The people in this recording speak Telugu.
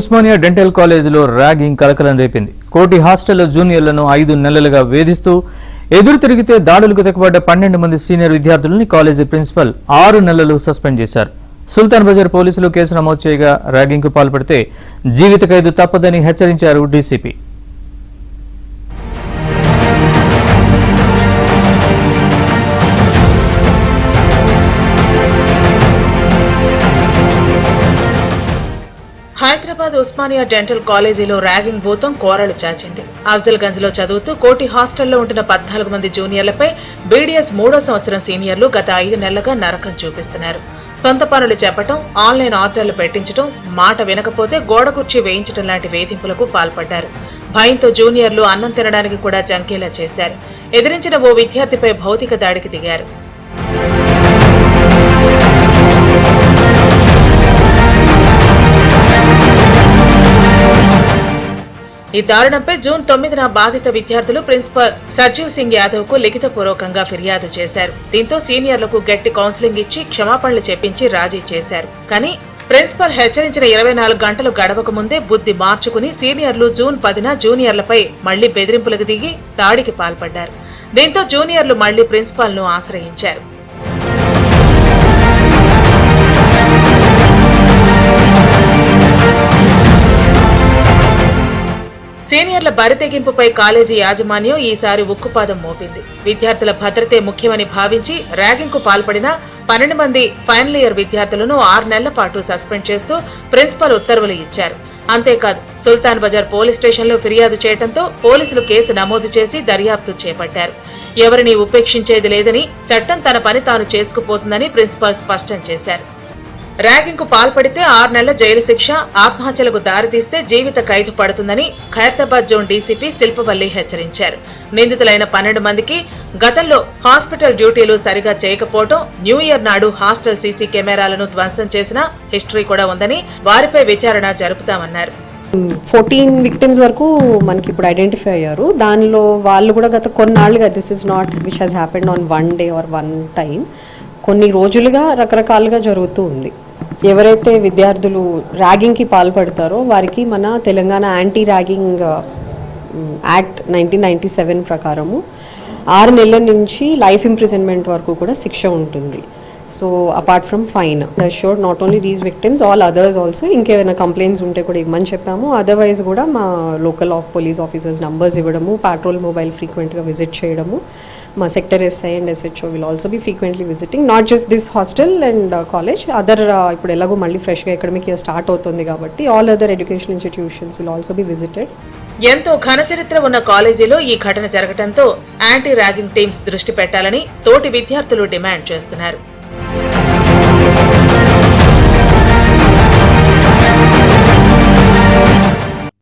ఉస్మానియా డెంటల్ కాలేజీలో ర్యాగింగ్ కలకలం రేపింది. కోటి హాస్టల్లో జూనియర్లను 5 నెలలుగా వేధిస్తూ ఎదురు తిరిగితే దాడులకు తెగబడ్డ 12 మంది సీనియర్ విద్యార్థులని కాలేజీ ప్రిన్సిపల్ 6 నెలలు సస్పెండ్ చేశారు. సుల్తాన్ బజార్ పోలీసులు కేసు నమోదు చేయగా ర్యాగింగ్కు పాల్పడితే జీవిత ఖైదు తప్పదని హెచ్చరించారు డీసీపీ. హైదరాబాద్ ఉస్మానియా డెంటల్ కాలేజీలో ర్యాగింగ్ భూతం కోరలు చాచింది. అఫ్జల్గంజ్ లో చదువుతూ కోటి హాస్టల్లో ఉంటున్న 14 మంది జూనియర్లపై బీడీఎస్ 3వ సంవత్సరం సీనియర్లు గత 5 నెలలుగా నరకం చూపిస్తున్నారు. సొంత పనులు చెప్పటం, ఆన్లైన్ ఆర్డర్లు పెట్టించడం, మాట వినకపోతే గోడ కుర్చీ వేయించడం లాంటి వేధింపులకు పాల్పడ్డారు. భయంతో జూనియర్లు అన్నం తినడానికి కూడా జంకేలా చేశారు. ఎదిరించిన ఓ విద్యార్థిపై భౌతిక దాడికి దిగారు. ఈ దారుణంపై జూన్ 9న బాధిత విద్యార్థులు ప్రిన్సిపల్ సర్జీవ్ సింగ్ యాదవ్ కు లిఖితపూర్వకంగా ఫిర్యాదు చేశారు. దీంతో సీనియర్లకు గట్టి కౌన్సిలింగ్ ఇచ్చి క్షమాపణలు చెప్పించి రాజీ చేశారు. కానీ ప్రిన్సిపల్ హెచ్చరించిన 24 గంటలు గడవక ముందే బుద్ధి మార్చుకుని సీనియర్లు జూన్ 10న జూనియర్లపై మళ్లీ బెదిరింపులకు దిగి దాడికి పాల్పడ్డారు. దీంతో జూనియర్లు మళ్లీ ప్రిన్సిపాల్ ను ఆశ్రయించారు. సీనియర్ల బరితెగింపుపై కాలేజీ యాజమాన్యం ఈసారి ఉక్కుపాదం మోపింది. విద్యార్థుల భద్రతే ముఖ్యమని భావించి ర్యాగింగ్ కు పాల్పడిన 12 మంది ఫైనల్ ఇయర్ విద్యార్థులను 6 నెలల పాటు సస్పెండ్ చేస్తూ ప్రిన్సిపల్ ఉత్తర్వులు ఇచ్చారు. అంతేకాదు సుల్తాన్ బజార్ పోలీస్ స్టేషన్లో ఫిర్యాదు చేయడంతో పోలీసులు కేసు నమోదు చేసి దర్యాప్తు చేపట్టారు. ఎవరిని ఉపేక్షించేది లేదని, చట్టం తన పని తాను చేసుకుపోతుందని ప్రిన్సిపల్ స్పష్టం చేశారు. ర్యాగింగ్ కు పాల్పడితే 6 నెలల జైలు శిక్ష, ఆత్మహత్యలకు దారితీస్తే జీవిత ఖైదు పడుతుందని ఖైరతాబాద్ జోన్ డీసీపీ శిల్పవల్లి హెచ్చరించారు. నిందితులైన 12 మందికి గతంలో హాస్పిటల్ డ్యూటీలు సరిగా చేయకపోవడం, న్యూ ఇయర్ నాడు హాస్టల్ సీసీ కెమెరాలను ధ్వంసం చేసిన హిస్టరీ కూడా ఉందని వారిపై విచారణ జరుపుతామన్నారు. 14 విక్టిమ్స్ వరకు మనకి ఇప్పుడు ఐడెంటిఫై అయ్యారు. దానిలో వాళ్ళు కూడా గత కొన్నాళ్ళుగా this is not which has happened on 1 day or 1 time, కొన్ని రోజులుగా రకరకాలుగా జరుగుతూ ఉంది. ఎవరైతే విద్యార్థులు ర్యాగింగ్కి పాల్పడతారో వారికి మన తెలంగాణ యాంటీ ర్యాగింగ్ యాక్ట్ 1997 ప్రకారము 6 నెలల నుంచి లైఫ్ ఇంప్రిజన్మెంట్ వరకు కూడా శిక్ష ఉంటుంది. So apart from fine, assured not only these victims, all others also. ఇంకేమైనా కంప్లైంట్స్ ఉంటే కూడా ఇవ్వమని చెప్పాము. అదర్వైజ్ కూడా మా లోకల్ పోలీస్ ఆఫీసర్స్ నంబర్స్ ఇవ్వడము, పాట్రోల్ మొబైల్ ఫ్రీక్వెంట్గా విజిట్ చేయడము. మా sector SI and SHO will also be frequently visiting not just this hostel and college, other ఇప్పుడు ఎలాగో మళ్ళీ ఫ్రెష్గా అకాడమిక్ ఇయర్ స్టార్ట్ అవుతుంది కాబట్టి all other education institutions will also be visited. ఎంతో ఘన చరిత్ర ఉన్న కాలేజీలో ఈ ఘటన జరగడంతో యాంటీ ర్యాగింగ్ టీమ్స్ దృష్టి పెట్టాలని తోటి విద్యార్థులు డిమాండ్ చేస్తున్నారు.